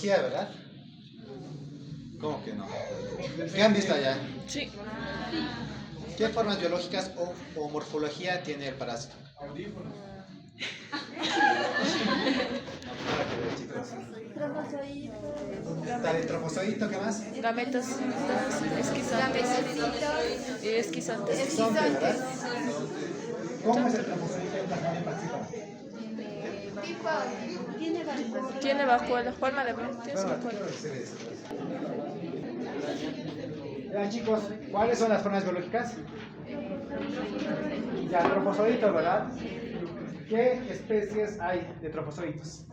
biología, ¿verdad? ¿Cómo que no? ¿Qué han visto allá? Sí. ¿Qué formas biológicas o morfología tiene el parásito? Nada que ver, chicos. Está el trofozoito, ¿qué más? Gametos, esquizontes y esquizontes. Esquizonte, ¿verdad? ¿Cómo es el trofozoito en plasmodium falciparum? Tiene vacuola, forma de tiene su Bueno, vacuola. quiero decir eso. Vean, chicos, ¿cuáles son las formas biológicas? Ya, trofozoitos, ¿verdad? ¿Qué especies hay de trofozoitos?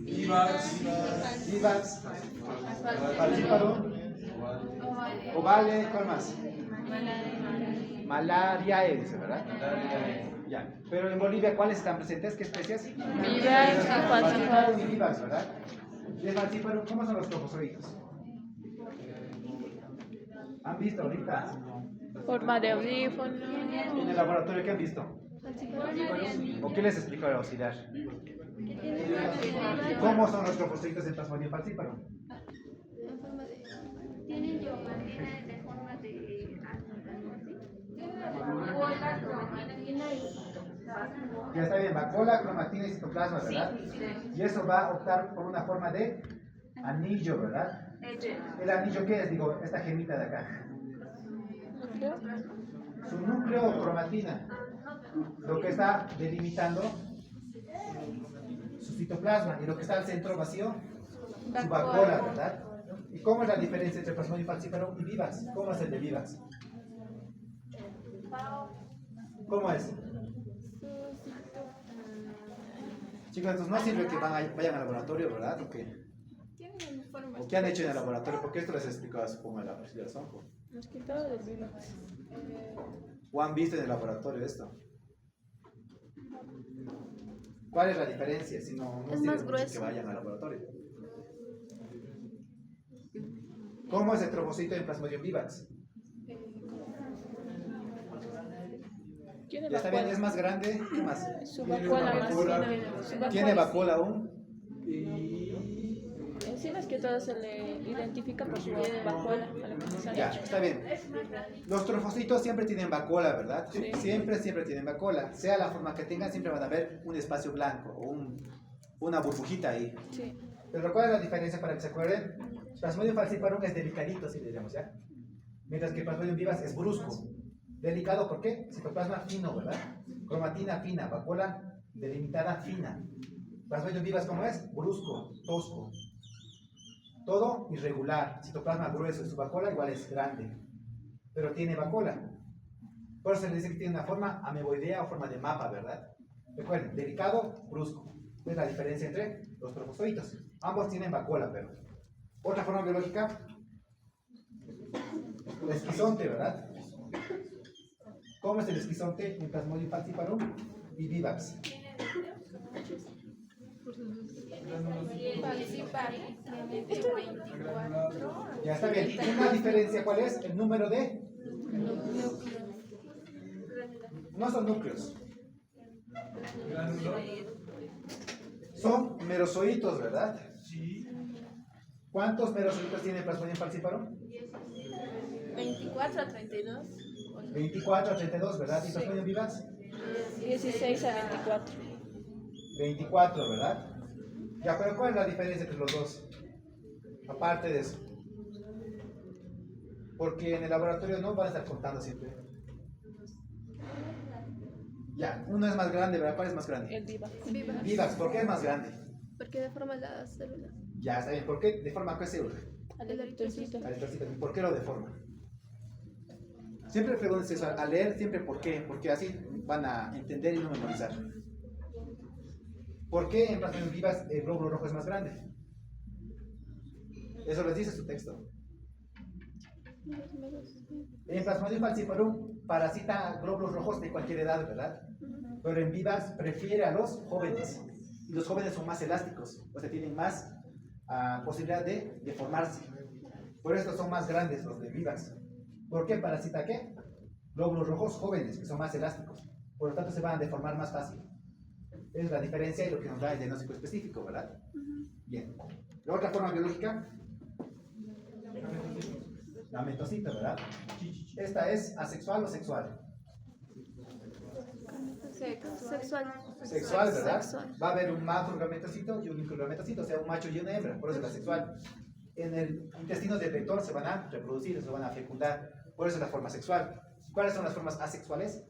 Vivax, falciparum, ovale, ¿cuál más? Malariae, dice, ¿verdad? Ya. Pero en Bolivia, ¿cuáles están presentes? ¿Qué especies? Vivax, Falciparum y Vivax, ¿verdad? Y el falciparum, ¿cómo son los trofozoitos? ¿Han visto ahorita? forma de audífono. En el laboratorio, ¿qué han visto? ¿O qué les explicó el auxiliar? ¿Cómo son los trofozoitos en Plasmodium falciparum? Tienen yomantina de forma de cromatina y citoplasma. Ya está bien, vacuola, cromatina y citoplasma, ¿verdad? Y eso va a optar por una forma de anillo, ¿verdad? ¿El anillo qué es? Digo, esta gemita de acá. Su núcleo o cromatina, lo que está delimitando su citoplasma, y lo que está al centro vacío, su vacuola, ¿verdad? ¿Y cómo es la diferencia entre Plasmodium falciparum y Vivax? ¿Cómo es el de Vivax? ¿Cómo es? Chicos, entonces no sirve que vayan al laboratorio, ¿verdad? ¿O qué han hecho en el laboratorio? Porque esto les he explicado, supongo, en la presentación. Nos quitaba del Vivax. ¿O han visto en el laboratorio esto? ¿Cuál es la diferencia? Si no Es sirve más mucho grueso. que vayan al laboratorio. ¿Cómo es el trofocito en Plasmodium vivax? Tiene Ya está bien, es vacuola. más grande. ¿Qué más? Su vacuola más fina. Su Tiene vacuola. vacuola aún. Encima es que todo se le identifica por su vacuola. A la que se Ya, ha hecho. está bien. Los trofocitos siempre tienen vacuola, ¿verdad? Sí. Siempre tienen vacuola. Sea la forma que tengan, siempre van a haber un espacio blanco o una burbujita ahí. Sí. Pero ¿cuál es la diferencia para que se acuerden? Plasmodium falciparum es delicadito, así le diríamos, ¿ya? Mientras que Plasmodium vivax es brusco. Delicado, ¿por qué? Citoplasma fino, ¿verdad? Cromatina fina, vacuola delimitada fina. Plasmodium vivax, ¿cómo es? Brusco, tosco. Todo irregular. Citoplasma grueso. Su vacuola igual es grande. Pero tiene vacuola. Por eso se le dice que tiene una forma ameboidea o forma de mapa, ¿verdad? Recuerden, delicado, brusco. ¿Ves la diferencia entre los trofozoitos? Ambos tienen vacuola, pero. Otra forma biológica, el esquizonte, ¿verdad? ¿Cómo es el esquizonte en Plasmodium falciparum y vivax? Ya está bien. Una diferencia, ¿cuál es? El número de. No son núcleos. Son merozoitos, ¿verdad? ¿Cuántos merozoitos tiene Plasmodium falciparum? 24 a 32. 24 a 32, ¿verdad? ¿Y Plasmodium vivax? 16 a 24. 24, ¿verdad? Ya, pero ¿cuál es la diferencia entre los dos? Aparte de eso. Porque en el laboratorio no van a estar contando siempre. Ya, uno es más grande, ¿verdad? ¿Cuál es más grande? El Vivax. Vivax, ¿por qué es más grande? Porque deforma las células. Ya, está bien. ¿Por qué deforma qué célula? Al eritrocito. La eritrocito. ¿Por qué lo deforma? Siempre pregúntense eso, a leer siempre por qué, porque así van a entender y no memorizar. ¿Por qué en Plasmodium vivax el glóbulo rojo es más grande? Eso les dice su texto. En Plasmodium falciparum parasita glóbulos rojos de cualquier edad, ¿verdad? Pero en vivax prefiere a los jóvenes. Y los jóvenes son más elásticos, o sea, tienen más posibilidad de deformarse. Por eso son más grandes los de vivax. ¿Por qué parasita qué? Glóbulos rojos jóvenes, que son más elásticos. Por lo tanto, se van a deformar más fácil. Es la diferencia y lo que nos da el diagnóstico específico, ¿verdad? Bien. La otra forma biológica, gametocito, ¿verdad? Esta es asexual o sexual. Sexual. Sexual, ¿verdad? Sexual. Va a haber un macrogametocito y un microgametocito, o sea, un macho y una hembra, por eso es la sexual. En el intestino del vector se van a reproducir, se van a fecundar, por eso es la forma sexual. ¿Cuáles son las formas asexuales?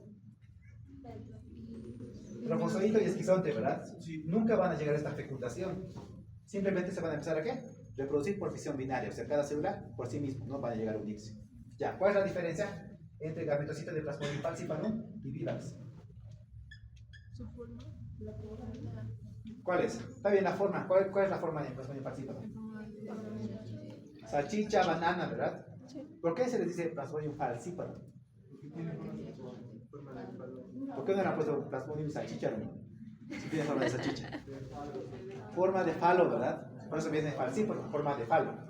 Trofozoito y esquizonte, ¿verdad? Nunca van a llegar a esta fecundación. Simplemente se van a empezar a ¿qué? Reproducir por fisión binaria, o sea, cada célula por sí mismo, no van a llegar a unirse. Ya, ¿cuál es la diferencia entre gametocito de Plasmodium falciparum y vivax? ¿Cuál es? Está bien la forma. ¿Cuál es la forma de Plasmodium falciparum? Salchicha, banana, ¿verdad? ¿Por qué se les dice Plasmodium falciparum? ¿Por qué no le han puesto Plasmodium salchicha? Si tiene forma de salchicha. Forma de falo, ¿verdad? Por eso viene falciparum, forma de falo.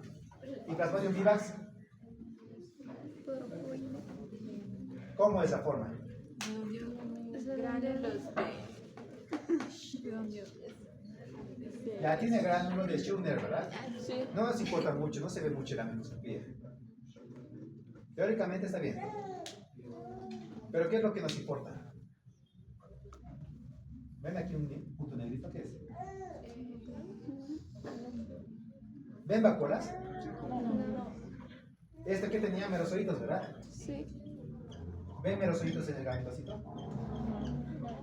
¿Y Plasmodium vivax? ¿Cómo es la forma? Ya tiene gránulo de Schurner, ¿verdad? Sí. No nos importa mucho, no se ve mucho en la microscopía. Teóricamente está bien. Pero ¿qué es lo que nos importa? ¿Ven aquí un punto negrito? ¿Qué es? ¿Ven vacuolas? Este que tenía merosolitos, ¿verdad? Sí. ¿Ven merosolitos en el gametocito?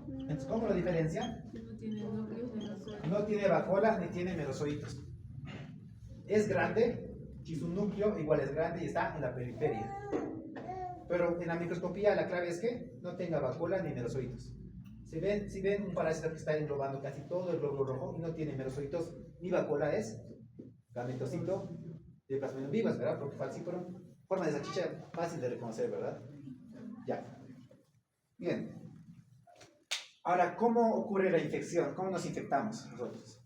Entonces, ¿cómo lo diferencia? No tiene vacuola ni tiene merosolitos. Es grande y su núcleo igual es grande y está en la periferia. Pero en la microscopía la clave es que no tenga vacuola ni merosolitos. Si ven un parásito que está englobando casi todo el glóbulo rojo y no tiene merosolitos ni vacuola, es gametocito de Plasmodium vivax, ¿verdad? Porque falciparum, forma de salchicha fácil de reconocer, ¿verdad? Ya. Bien. Ahora, ¿cómo ocurre la infección? ¿Cómo nos infectamos nosotros?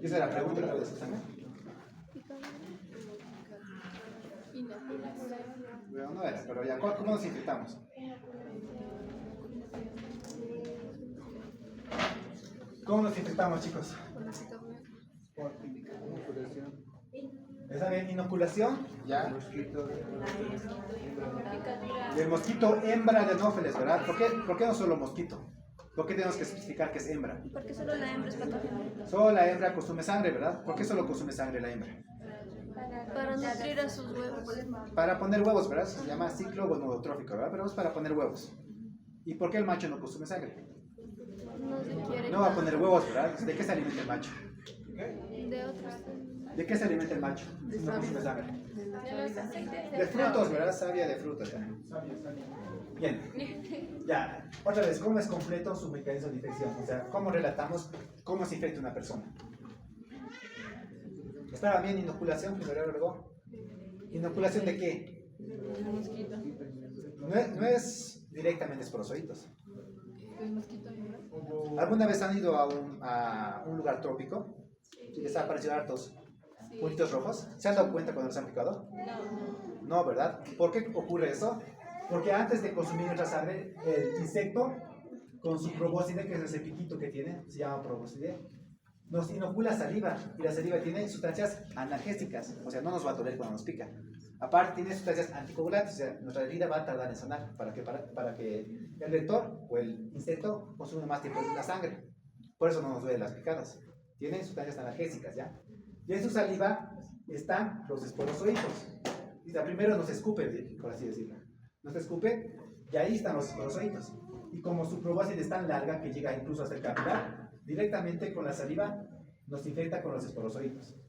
Esa es la pregunta que puedes hacer. Bueno, no era, pero ya, ¿cómo nos infectamos? ¿Cómo nos infectamos, chicos? ¿Está bien? ¿Inoculación? ¿Ya? Del mosquito hembra de Anófeles, ¿verdad? ¿Por qué no solo mosquito? ¿Por qué tenemos que especificar que es hembra? Porque solo la hembra es patógena. Solo la hembra consume sangre, ¿verdad? ¿Por qué solo consume sangre la hembra? Para nutrir a sus huevos. Para poner huevos, ¿verdad? Se llama ciclo gonadotrófico, ¿verdad? Pero es para poner huevos. ¿Y por qué el macho no consume sangre? No se quiere. No va a poner huevos, ¿verdad? ¿De qué se alimenta el macho? De otros. ¿De qué se alimenta el macho? Si no consume sangre. De frutos, ¿verdad? Savia de frutas. ¿Ya? Bien. Ya. Otra vez, ¿cómo es completo su mecanismo de infección? O sea, ¿cómo relatamos cómo se infecta una persona? ¿Estaba bien inoculación primero luego? ¿Inoculación de qué? No es directamente esporozoitos. ¿Alguna vez han ido a un lugar trópico y les ha aparecido hartos puntitos rojos? ¿Se han dado cuenta cuando los han picado? No, ¿verdad? ¿Por qué ocurre eso? Porque antes de consumir nuestra sangre, el insecto, con su probóscide, que es ese piquito que tiene, se llama probóscide, nos inocula saliva, y la saliva tiene sustancias analgésicas, o sea, no nos va a doler cuando nos pica. Aparte tiene sustancias anticoagulantes, o sea, nuestra herida va a tardar en sanar para que el vector o el insecto consuma más tiempo la sangre. Por eso no nos duelen las picadas. Tiene sustancias analgésicas, ¿ya? Y en su saliva están los esporozoitos. Y primero nos escupe, por así decirlo. Nos escupe y ahí están los esporozoitos. Y como su probóscide es tan larga que llega incluso hasta el capilar, directamente con la saliva nos infecta con los esporozoitos.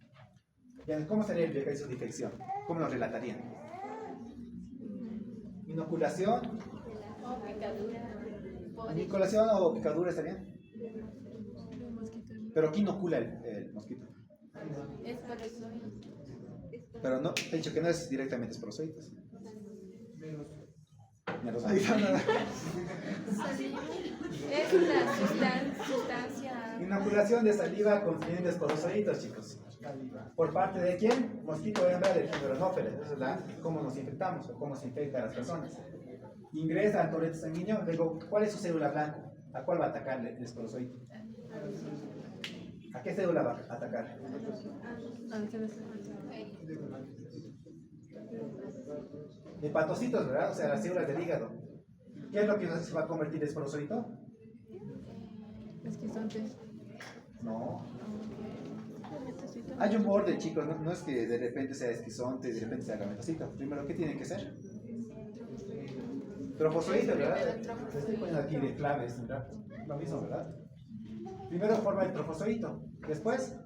¿Cómo sería el mecanismo de infección? ¿Cómo nos relatarían? ¿Inoculación? ¿Inoculación o picadura está bien? ¿Pero qué inocula el mosquito? Pero no, he dicho que no es directamente esporozoitos. Es una sustancia. Inoculación de saliva conteniendo esporozoitos, chicos. ¿Por parte de quién? Mosquito hembra del género Anófeles. Esa es cómo nos infectamos o cómo se infectan las personas. Ingresa al torrente sanguíneo, luego, ¿cuál es su célula blanca? ¿A cuál va a atacar el esporozoito? ¿A qué célula va a atacar? Hepatocitos, ¿verdad? O sea, las células del hígado. ¿Qué es lo que se va a convertir en esporosodito? No. Hay un orden, chicos. No es que de repente sea esquizonte y de repente sea gametocito. Primero, ¿qué tiene que ser? Trofozoito, ¿verdad? Le estoy poniendo aquí de claves, ¿verdad? Lo mismo, ¿verdad? Primero forma el trofozoito. Después,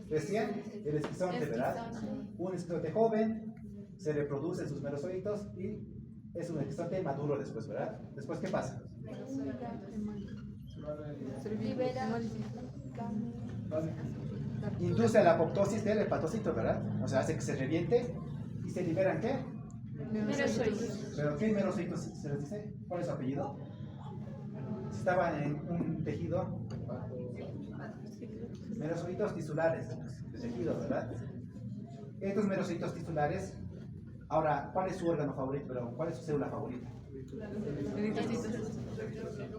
recién el esquizonte, ¿verdad? Un esquizonte joven, se reproduce sus merozoitos y es un esquizonte maduro después, ¿verdad? Después, ¿qué pasa? Induce a la apoptosis del hepatocito, ¿verdad? O sea, hace que se reviente y se liberan, ¿qué? Merozoitos. ¿Pero qué merocitos se les dice? ¿Cuál es su apellido? Si estaban en un tejido, merocitos tisulares de tejido, ¿verdad? Estos merocitos tisulares, ahora, ¿cuál es su órgano favorito? Pero, ¿cuál es su célula favorita?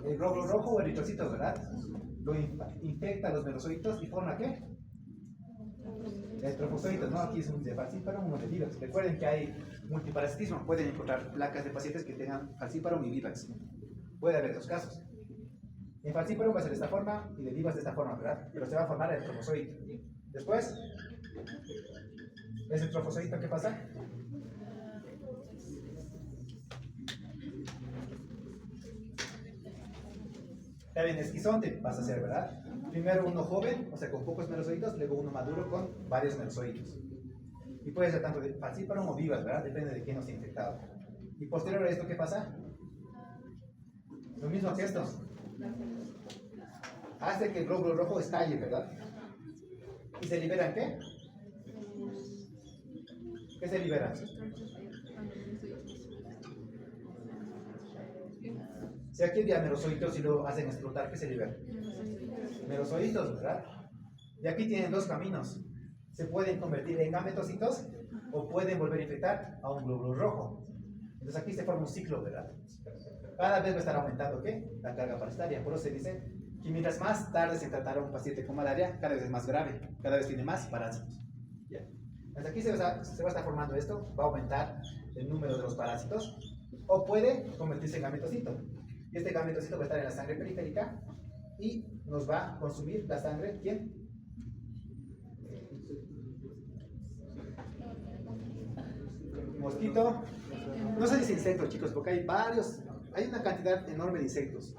El glóbulo rojo o eritrocitos, ¿verdad? Lo infecta los merocitos y forma ¿qué? El trofozoitos, ¿no? Aquí es un de falciparum, uno de vivax. Recuerden que hay multiparasitismo. Pueden encontrar placas de pacientes que tengan falciparum y vivax. Puede haber dos casos. En falciparum va a ser de esta forma y de vivax de esta forma, ¿verdad? Pero se va a formar el trofozoito. Después, ese trofozoito, ¿qué pasa? También esquizonte pasa a ser, ¿verdad? Primero uno joven, o sea, con pocos merozoitos, luego uno maduro con varios merozoitos. Y puede ser tanto de falciparum o vivas, ¿verdad? Depende de quién nos ha infectado. Y posterior a esto, ¿qué pasa? Lo mismo que esto. Hace que el glóbulo rojo estalle, ¿verdad? ¿Y se liberan qué? ¿Qué se liberan? Si aquí había merozoitos y lo hacen explotar, ¿qué se libera? Merozoitos, ¿verdad? Y aquí tienen dos caminos. Se pueden convertir en gametocitos o pueden volver a infectar a un glóbulo rojo. Entonces aquí se forma un ciclo, ¿verdad? Cada vez va a estar aumentando, ¿qué? La carga parasitaria. Por eso se dice que mientras más tardes en tratar a un paciente con malaria, cada vez es más grave, cada vez tiene más parásitos. ¿Ya? Entonces aquí se va a estar formando esto, va a aumentar el número de los parásitos o puede convertirse en gametocito. Y este gametocito va a estar en la sangre periférica y nos va a consumir la sangre. ¿Quién? Mosquito. No se dice insectos, chicos, porque hay varios, hay una cantidad enorme de insectos.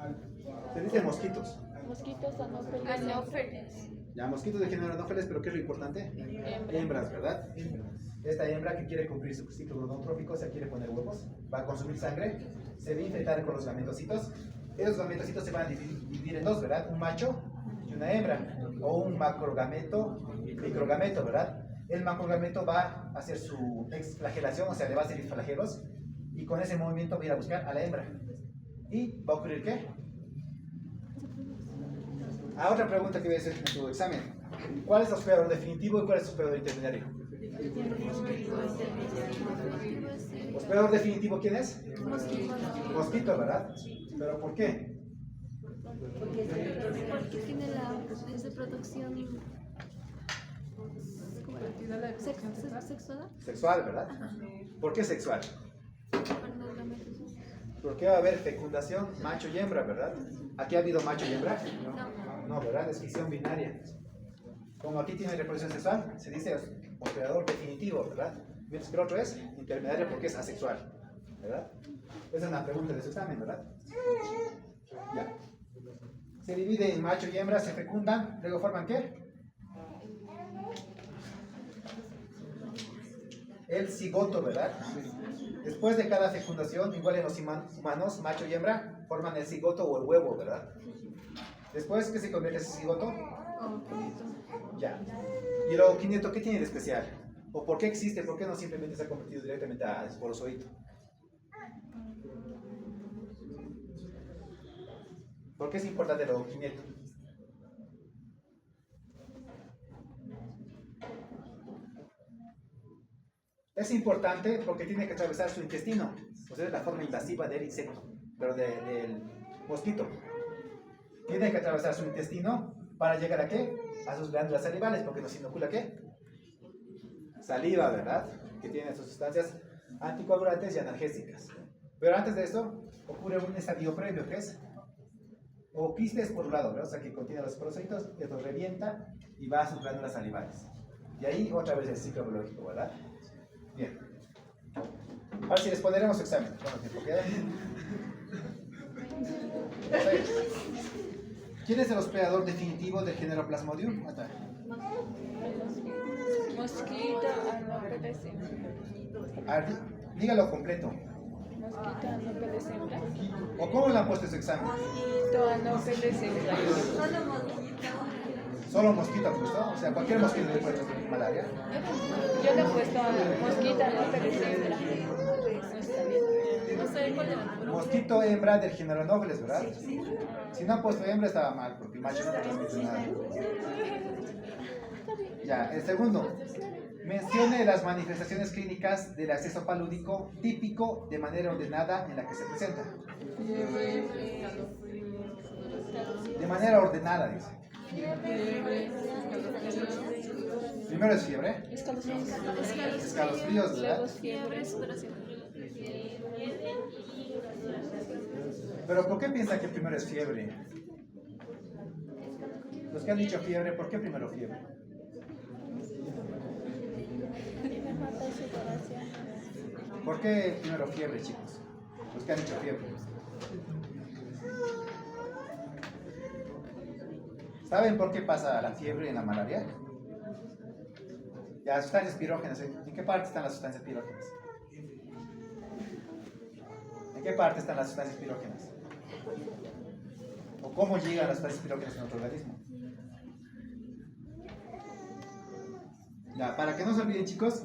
Se dice mosquitos. Mosquitos anófeles. Ya, mosquitos de género anófeles, pero ¿qué es lo importante? Hembras, ¿verdad? Esta hembra que quiere cumplir su ciclo gonotrófico, o sea, quiere poner huevos, va a consumir sangre, se va a infectar con los gametocitos. Esos gametocitos se van a dividir en dos, ¿verdad? Un macho y una hembra, o un macrogameto y microgameto, ¿verdad? El macrogameto va a hacer su exflagelación, o sea, le va a salir flagelos, y con ese movimiento va a ir a buscar a la hembra. ¿Y va a ocurrir qué? Otra pregunta que voy a hacer en tu examen. ¿Cuál es el hospedador definitivo y cuál es el hospedador intermediario? ¿Hospedador definitivo quién es? Mosquito, ¿verdad? ¿Pero por qué? Porque tiene la es de producción sexual. Sexual, ¿verdad? ¿Por qué sexual? Para los gametos. Porque va a haber fecundación macho y hembra, ¿verdad? ¿Aquí ha habido macho y hembra? No. No, ¿verdad? Es fisión binaria. Como aquí tiene reproducción sexual, se dice hospedador definitivo, ¿verdad? Mientras que el otro es intermediario porque es asexual, ¿verdad? Esa es una pregunta de su examen, ¿verdad? Ya. Se divide en macho y hembra, se fecundan, luego forman ¿qué? El cigoto, ¿verdad? Después de cada fecundación, igual en los humanos, macho y hembra, forman el cigoto o el huevo, ¿verdad? Después, ¿qué se convierte ese cigoto? Ya. ¿Y el ovoquineto qué tiene de especial? ¿O por qué existe? ¿Por qué no simplemente se ha convertido directamente a esporozoito? ¿Por qué es importante el ovoquineto? Es importante porque tiene que atravesar su intestino, o sea, es la forma invasiva del insecto, pero del mosquito. Tiene que atravesar su intestino para llegar a ¿qué? a sus glándulas salivales, porque nos inocula ¿qué? Saliva, ¿verdad? Que tiene sus sustancias anticoagulantes y analgésicas. Pero antes de esto, ocurre un estadio previo, que es o quistes por un lado, ¿verdad? O sea, que contiene los porocitos, esto revienta y va a sus glándulas salivales. Y ahí otra vez el ciclo biológico, ¿verdad? Bien. Ahora sí, les poneremos examen. ¿Cuánto tiempo queda? ¿Quién es el hospedador definitivo del género Plasmodium? Acá. Mosquito, anófeles, Dígalo completo. mosquito, anófeles, hembra. ¿O cómo le han puesto ese examen? Mosquito, anófeles, hembra. Solo mosquito ha puesto, o sea, cualquier mosquito le puede transmitir malaria. Yo le he puesto mosquito, anófeles, hembra. No está bien. No sé cuál era. Mosquito hembra del género Anopheles, ¿verdad? Si no han puesto hembra estaba mal, porque el macho no transmite nada. Ya, el segundo. Mencione las manifestaciones clínicas del acceso palúdico típico de manera ordenada en la que se presenta. De manera ordenada, dice. Primero es fiebre, escalofríos, ¿verdad? Luego es fiebre. Pero ¿por qué piensan que primero es fiebre? Los que han dicho fiebre, ¿por qué primero fiebre? ¿Por qué primero fiebre, chicos? Los que han dicho fiebre. ¿Saben por qué pasa la fiebre en la malaria? Las sustancias pirógenas. ¿En qué parte están las sustancias pirógenas? ¿En qué parte están las sustancias pirógenas? ¿O cómo llegan las sustancias pirógenas a nuestro organismo? Ya, para que no se olviden, chicos,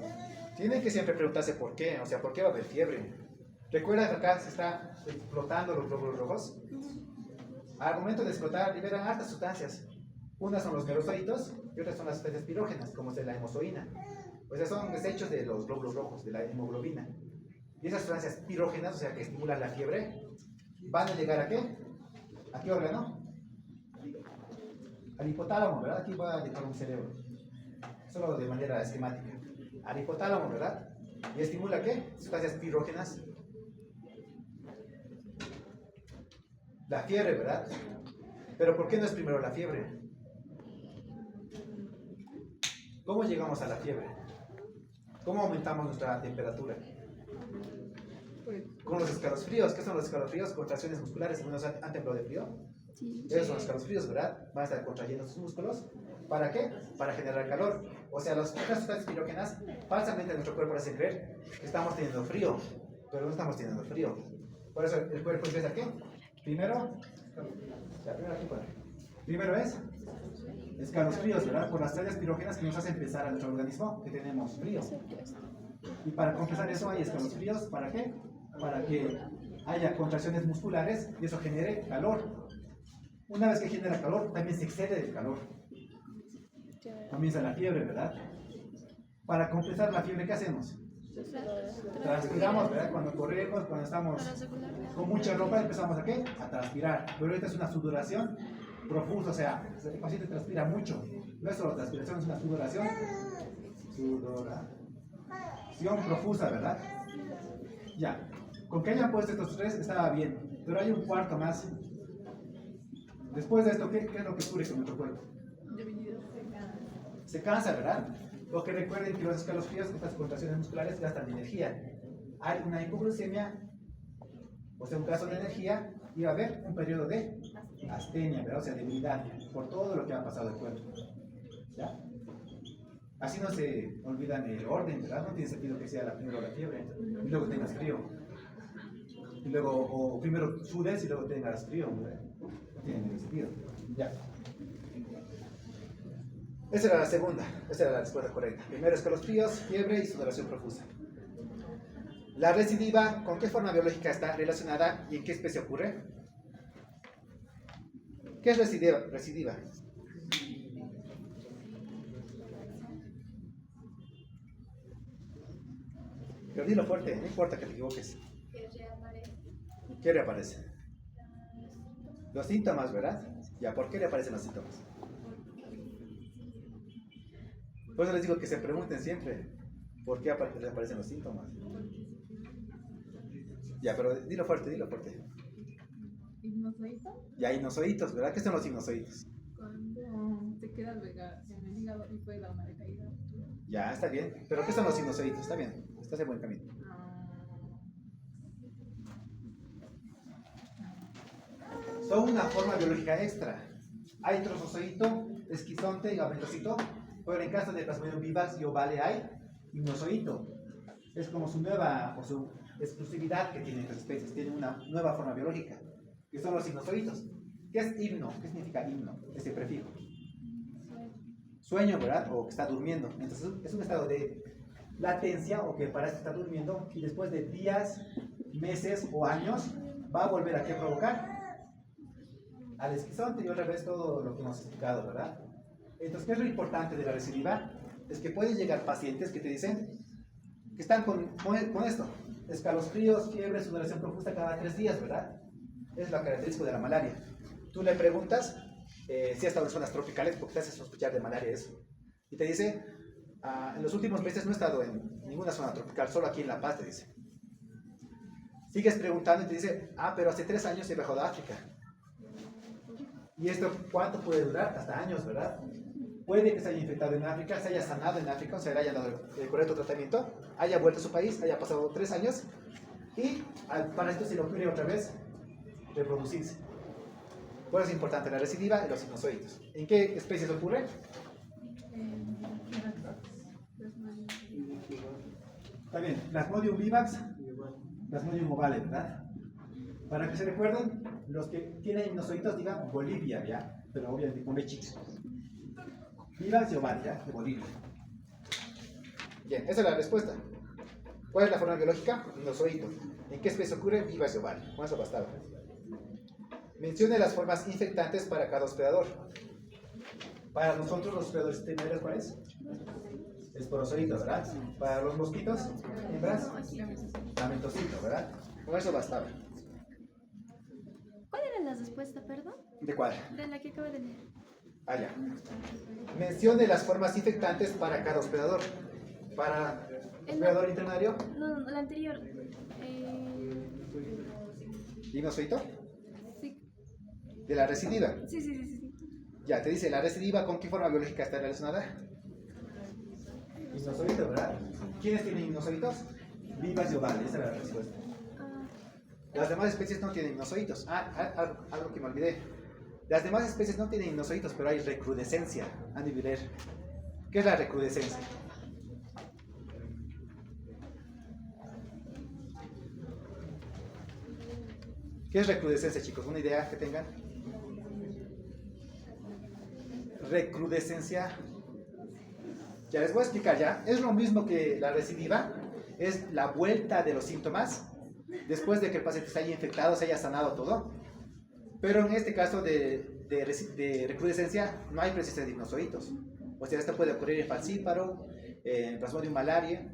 tienen que siempre preguntarse por qué, o sea, ¿por qué va a haber fiebre? ¿Recuerdan que acá se está explotando los glóbulos rojos? Al momento de explotar liberan hartas sustancias. Unas son los merozoitos y otras son las sustancias pirógenas, como es la hemozoína. O sea, son desechos de los glóbulos rojos, de la hemoglobina. Y esas sustancias pirógenas, o sea, que estimulan la fiebre, van a llegar ¿a qué? ¿A qué órgano? Al hipotálamo, ¿verdad? Aquí va a llegar un cerebro. Solo de manera esquemática. Al hipotálamo, ¿verdad? ¿Y estimula qué? Sustancias pirógenas. La fiebre, ¿verdad? Pero ¿por qué no es primero la fiebre? ¿Cómo llegamos a la fiebre? ¿Cómo aumentamos nuestra temperatura? Con los escalofríos. ¿Qué son los escalofríos? Contracciones musculares. ¿Algunos han temblado de frío? Esos son los escalofríos, ¿verdad? Van a estar contrayendo sus músculos. ¿Para qué? Para generar calor. O sea, las sustancias pirógenas, falsamente nuestro cuerpo hace creer que estamos teniendo frío, pero no estamos teniendo frío. Por eso el cuerpo empieza ¿qué? Primero, primero es escalofríos, ¿verdad? Por las sustancias pirógenas que nos hacen pensar a nuestro organismo que tenemos frío. Y para compensar eso hay escalofríos, ¿para qué? Para que haya contracciones musculares y eso genere calor. Una vez que genera calor, también se excede del calor. Comienza la fiebre, ¿verdad? Para compensar la fiebre, ¿qué hacemos? Transpiramos, ¿verdad? Cuando corremos, cuando estamos con mucha ropa, empezamos ¿a qué? A transpirar. Pero esta es una sudoración profusa, o sea, el paciente transpira mucho. No es solo transpiración, es una sudoración. Sudoración profusa, ¿verdad? Ya. Con que hayan puesto estos tres estaba bien. Pero hay un cuarto más. Después de esto, ¿qué es lo que ocurre con nuestro cuerpo? Se cansa, ¿verdad? Lo que recuerden que los escalofríos, estas contracciones musculares gastan energía. Hay una hipoglucemia, o sea, un caso de energía, y va a haber un periodo de astenia, ¿verdad? O sea, debilidad, por todo lo que ha pasado el cuerpo. ¿Ya? Así no se olvidan el orden, ¿verdad? No tiene sentido que sea la primera la fiebre, y luego tengas frío. Y luego, o primero sudes y luego tengas frío, ¿verdad? No tiene ningún sentido. Ya. Esa era la segunda, esa era la respuesta correcta. Primero escalofríos, fiebre y sudoración profusa. La recidiva, ¿con qué forma biológica está relacionada y en qué especie ocurre? ¿Qué es recidiva? Pero dilo fuerte, no importa que te equivoques. ¿Qué reaparece? Los síntomas, ¿verdad? Ya, ¿por qué reaparecen los síntomas? Por eso les digo que se pregunten siempre por qué les aparecen los síntomas. Ya, pero dilo fuerte, dilo fuerte. ¿Hipnozoito? Ya, hipnozoitos, ¿verdad? ¿Qué son los hipnozoitos? Cuando te quedas en el hígado y puede dar una decaída. Ya, está bien. ¿Pero qué son los hipnozoitos? Está bien, estás en buen camino. Son una forma biológica extra. Hay trofozoito, esquizonte y gametocito, pero en caso de Plasmodium vivax y ovale hay hipnozoito. Es como su nueva o su exclusividad que tienen estas especies. Tienen una nueva forma biológica, que son los hipnozoitos. ¿Qué es himno? ¿Qué significa himno? Ese prefijo. Sueño, ¿verdad? O que está durmiendo. Entonces es un estado de latencia o que parece estar durmiendo y después de días, meses o años va a volver a qué provocar al esquizonte y otra vez todo lo que hemos explicado, ¿verdad? Entonces, ¿qué es lo importante de la recidiva? Es que pueden llegar pacientes que te dicen que están con esto, escalofríos, fiebre, sudoración profusa cada 3 días, ¿verdad? Es la característica de la malaria. Tú le preguntas si ha estado en zonas tropicales porque te hace sospechar de malaria eso. Y te dice, en los últimos meses no he estado en ninguna zona tropical, solo aquí en La Paz, te dice. Sigues preguntando y te dice, pero hace 3 años he viajado a África. ¿Y esto cuánto puede durar? Hasta años, ¿verdad? Puede que se haya infectado en África, se haya sanado en África, o sea, le haya dado el correcto tratamiento, haya vuelto a su país, haya pasado 3 años y al parásito se le ocurre otra vez reproducirse. Por eso es importante la recidiva y los hipnozoitos. ¿En qué especies ocurre? Está bien, Plasmodium vivax, Plasmodium ovale, ¿verdad? Para que se recuerden, los que tienen hipnozoitos digan Bolivia, ¿ya? Pero obviamente con lechitos. Vivax y ovale, ¿ya? De Bolivia. Bien, esa es la respuesta. ¿Cuál es la forma biológica? Hipnozoito. ¿En qué especie ocurre? Vivax y ovale. Con eso bastaba. Mencione las formas infectantes para cada hospedador. Para nosotros los hospedadores primarios, ¿cuál es? Esporozoito, ¿verdad? Para los mosquitos, hembras, gametocito, ¿verdad? Con eso bastaba. ¿Cuál era la respuesta, perdón? ¿De cuál? De la que acabo de leer. Ya. Mencione las formas infectantes para cada hospedador. Para hospedador intermedio, No, la anterior. hipnozoito, Sí. de la recidiva. Sí. Ya, te dice, ¿la recidiva con qué forma biológica está relacionada? Hipnozoito, ¿verdad? ¿Quiénes tienen hipnozoitos? Vivas y ovales, esa es la respuesta. Las demás especies no tienen hipnozoitos. Algo que me olvidé. Las demás especies no tienen hipnozoitos, pero hay recrudescencia. Han de ver. ¿Qué es la recrudescencia? ¿Qué es recrudescencia, chicos? ¿Una idea que tengan? Recrudescencia. Ya les voy a explicar ya. Es lo mismo que la recidiva. Es la vuelta de los síntomas después de que el paciente se haya infectado, se haya sanado todo. Pero en este caso de recrudescencia no hay presencia de hipnozoitos. O sea, esto puede ocurrir en falcíparo, en Plasmodium malaria,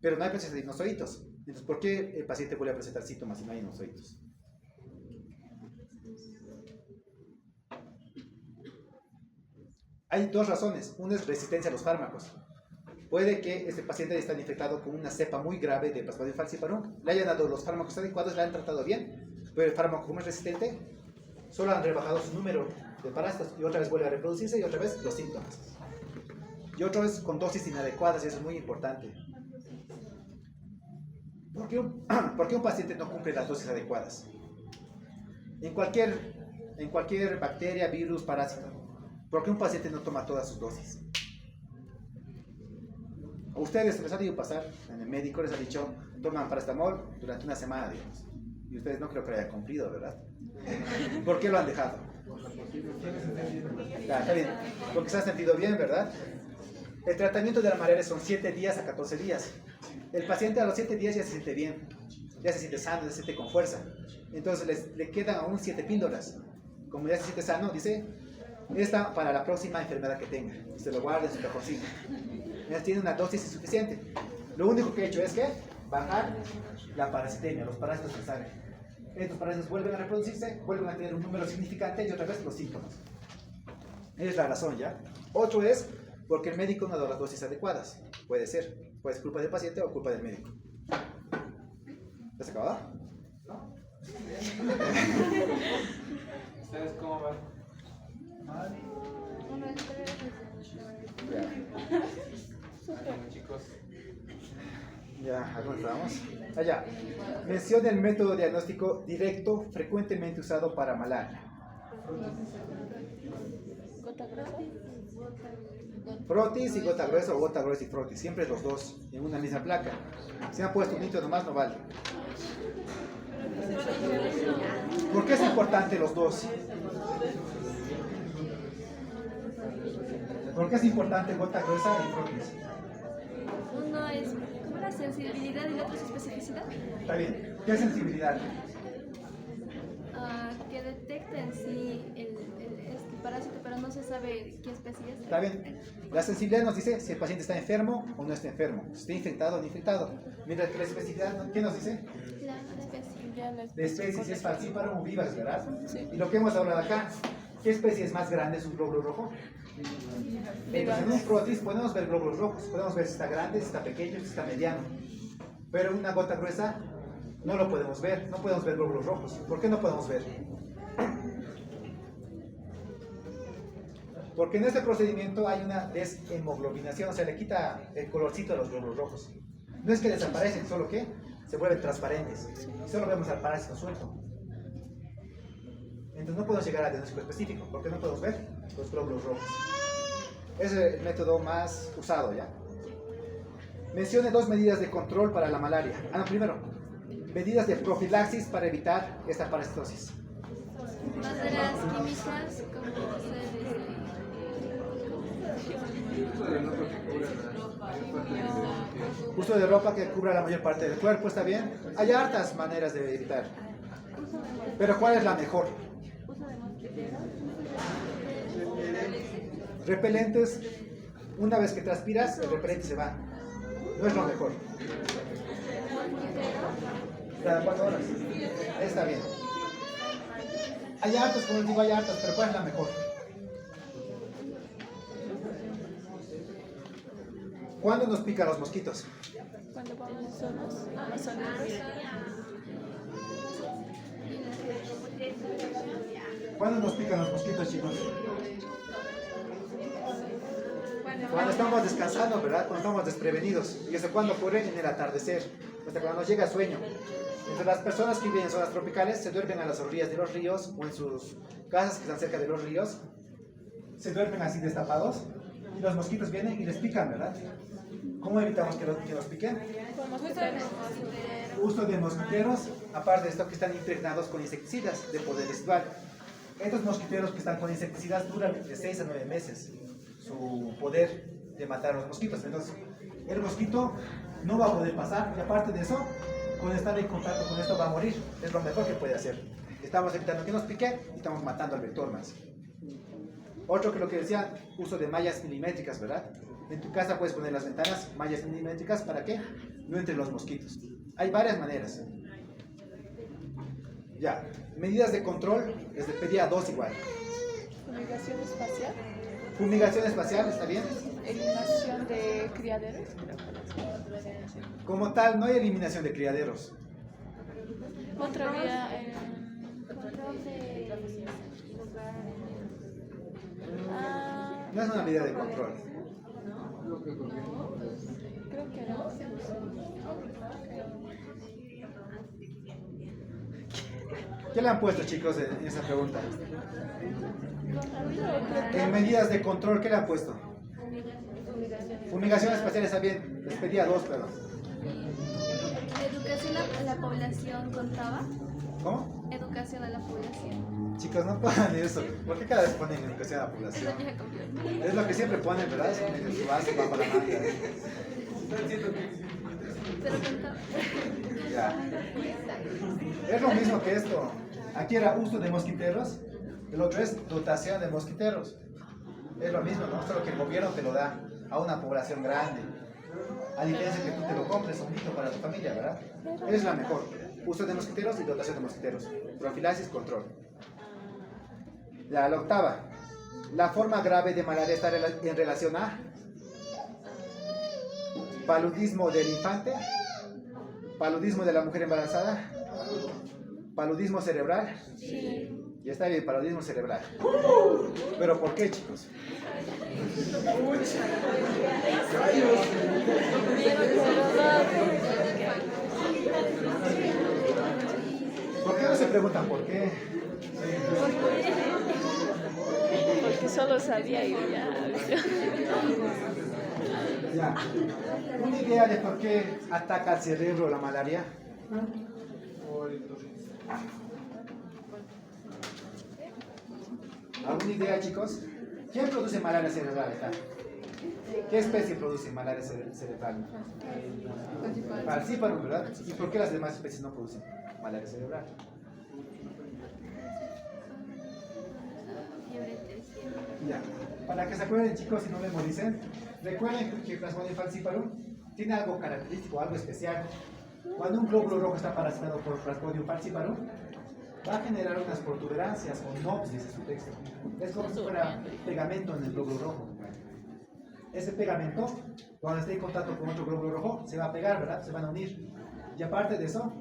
pero no hay presencia de hipnozoitos. Entonces, ¿por qué el paciente vuelve a presentar síntomas si no hay hipnozoitos? Hay 2 razones. Una es resistencia a los fármacos. Puede que este paciente esté infectado con una cepa muy grave de Plasmodium falciparum, le hayan dado los fármacos adecuados, le han tratado bien, pero el fármaco, como es resistente, solo han rebajado su número de parásitos y otra vez vuelve a reproducirse y otra vez los síntomas. Y otra vez con dosis inadecuadas, y eso es muy importante. ¿Por qué un paciente no cumple las dosis adecuadas? En cualquier bacteria, virus, parásito, ¿por qué un paciente no toma todas sus dosis? A ustedes les ha debido pasar, en el médico les ha dicho, toman paracetamol durante una semana, digamos. Y ustedes no creo que lo hayan cumplido, ¿verdad? ¿Por qué lo han dejado? Está bien, porque se han sentido bien, ¿verdad? El tratamiento de la malaria son 7 días a 14 días. El paciente a los 7 días ya se siente bien, ya se siente sano, ya se siente con fuerza. Entonces le quedan aún 7 píldoras. Como ya se siente sano, dice, esta para la próxima enfermedad que tenga. Y se lo guarda en su cajoncito. Tiene una dosis insuficiente. Lo único que he hecho es que bajar la parasitemia, los parásitos que salen. Estos parásitos vuelven a reproducirse, vuelven a tener un número significante y otra vez los síntomas. Esa es la razón, ¿ya? Otro es Porque el médico no ha dado las dosis adecuadas. Puede ser. Puede ser culpa del paciente o culpa del médico. ¿Ya se acabó? ¿No? ¿Ustedes cómo van? Ánimo, chicos. Ya, ¿a dónde estamos? Allá. Menciona el método diagnóstico directo frecuentemente usado para malaria. Gota gruesa. Frotis y gota gruesa o gota gruesa y frotis. Siempre los dos en una misma placa. Si han puesto un hito nomás no vale. ¿Por qué es importante los dos? ¿Por qué es importante gota gruesa y frotis? Uno es como la sensibilidad y el otro es especificidad. Está bien. ¿Qué es sensibilidad? Que detecta en sí este parásito, pero no se sabe qué especie es. Está bien. La sensibilidad nos dice si el paciente está enfermo o no está enfermo. Si está infectado o no infectado. Mientras que la especificidad, ¿qué nos dice? La especie. Ya la De especie, si es falciparum o vivax, ¿verdad? Sí. Y lo que hemos hablado acá, ¿qué especie es más grande? ¿Es un glóbulo rojo? Entonces, en un frotis podemos ver glóbulos rojos, podemos ver si está grande, si está pequeño, si está mediano. Pero en una gota gruesa no lo podemos ver, no podemos ver glóbulos rojos. ¿Por qué no podemos ver? Porque en este procedimiento hay una deshemoglobinación, o sea, le quita el colorcito a los glóbulos rojos. No es que desaparecen, solo que se vuelven transparentes. Y solo vemos al parásito suelto. Entonces no podemos llegar al diagnóstico específico, porque no podemos ver los glóbulos rojos. Ese es el método más usado, ¿ya? Mencione 2 medidas de control para la malaria. No, primero, medidas de profilaxis para evitar esta parasitosis. Barreras químicas como ser Uso de ropa que cubra la mayor parte del cuerpo, ¿está bien? Hay hartas maneras de evitar. Pero ¿cuál es la mejor? Repelentes, una vez que transpiras, el repelente se va. No es lo mejor. Cada 4 horas. Está bien. Hay hartas, como les digo, hay hartas, pero ¿cuál es la mejor? ¿Cuándo nos pican los mosquitos? Cuando vamos solos, solos. ¿Cuándo nos pican los mosquitos, chicos? Cuando estamos descansando, ¿verdad? Cuando estamos desprevenidos. ¿Y eso cuándo ocurre? En el atardecer. Hasta cuando nos llega sueño. Entonces las personas que viven en zonas tropicales se duermen a las orillas de los ríos o en sus casas que están cerca de los ríos. Se duermen así destapados y los mosquitos vienen y les pican, ¿verdad? ¿Cómo evitamos que los piquen? Uso de mosquiteros, aparte de esto que están impregnados con insecticidas de poder residual. Estos mosquiteros que están con insecticidas duran de 6 a 9 meses su poder de matar a los mosquitos. Entonces, el mosquito no va a poder pasar y aparte de eso, con estar en contacto con esto va a morir. Es lo mejor que puede hacer. Estamos evitando que nos pique y estamos matando al vector más. Otro que lo que decía, uso de mallas milimétricas, ¿verdad? En tu casa puedes poner las ventanas, mallas milimétricas, ¿para qué? No entren los mosquitos. Hay varias maneras. Ya, medidas de control, les pedía 2 igual. Fumigación espacial. Fumigación espacial, ¿está bien? Eliminación de criaderos. Como tal, no hay eliminación de criaderos. Otro día, No es una medida de control. creo que no. ¿Qué le han puesto, chicos, en esa pregunta? En medidas de control, ¿qué le han puesto? Fumigación espacial, está bien. Les pedía 2, perdón. educación a la población contaba. ¿Cómo? Educación a la población. Chicos, no pongan eso. ¿Por qué cada vez ponen educación a la Es población? la vieja confianza. Es lo que siempre ponen, ¿verdad? Es como que su base bajo la manga. Pero contaba. Ya. Es lo mismo que esto. Aquí era uso de mosquiteros, el otro es dotación de mosquiteros. Es lo mismo, ¿no? Solo que el gobierno te lo da a una población grande. A diferencia que tú te lo compres un hito para tu familia, ¿verdad? Es la mejor. Uso de mosquiteros y dotación de mosquiteros. Profilaxis, control. La octava. La forma grave de malaria está en relación a paludismo del infante, paludismo de la mujer embarazada, paludismo cerebral. Ya está bien, paludismo cerebral. ¿Pero por qué, chicos? ¿Por qué no se preguntan por qué? Porque solo sabía yo ya. Ya. ¿Una idea de por qué ataca al cerebro la malaria? ¿Alguna idea, chicos? ¿Quién produce malaria cerebral acá? ¿Qué especie produce malaria cerebral? Falciparum, ¿verdad? ¿Y por qué las demás especies no producen malaria cerebral? Ya. Para que se acuerden, chicos, y no memoricen, recuerden que el Plasmodium falciparum tiene algo característico, algo especial. Cuando un glóbulo rojo está parasitado por Plasmodium falciparum, va a generar unas protuberancias o knobs, dice su texto. Es como si fuera pegamento en el glóbulo rojo. Ese pegamento, cuando esté en contacto con otro glóbulo rojo, se va a pegar, ¿verdad? Se van a unir. Y aparte de eso,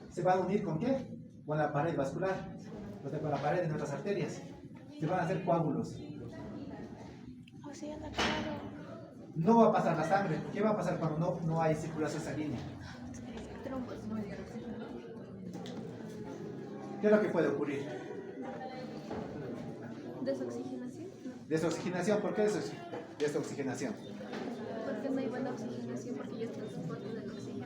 ¿se van a unir con qué? Con la pared vascular, o sea, con la pared de nuestras arterias. Se van a hacer coágulos. No va a pasar la sangre. ¿Qué va a pasar cuando no hay circulación sanguínea? ¿Qué es lo que puede ocurrir? Desoxigenación. Desoxigenación. ¿Por qué desoxigenación? Porque no hay buena oxigenación, porque ya está el transporte del oxígeno.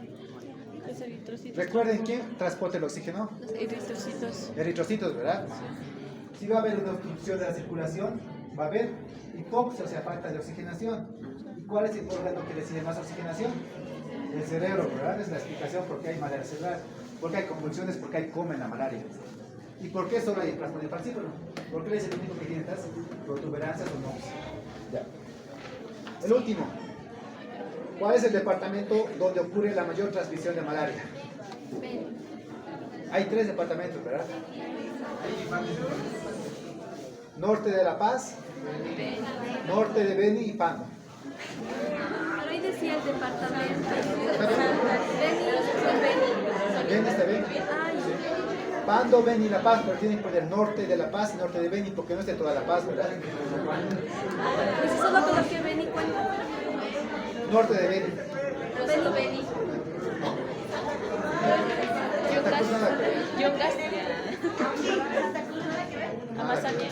Los eritrocitos. Recuerden quién transporta el oxígeno. Los eritrocitos. Eritrocitos, ¿verdad? Si va a haber una obstrucción de la circulación, va a haber hipoxia, o sea, falta de oxigenación. ¿Y cuál es el órgano que recibe más oxigenación? El cerebro, ¿verdad? Es la explicación por qué hay malaria cerebral. Porque hay convulsiones, porque hay coma en la malaria. ¿Y por qué solo hay Plasmodium falciparum? Porque es el único que tiene estas protuberancias o no. Ya. El último. ¿Cuál es el departamento donde ocurre la mayor transmisión de malaria? Beni. Hay 3 departamentos, ¿verdad? Norte de La Paz, norte de Beni y Pando. Pero ahí decía el departamento. Beni. Beni está bien. Ay, Pando, Beni y La Paz, pero tienen que poner norte de La Paz y norte de Beni, porque no es de toda La Paz, ¿verdad? pues solo coloqué Beni cuenta. Norte de Beni. Beni. Santa Cruz nada que ver. Yungas. Amazania.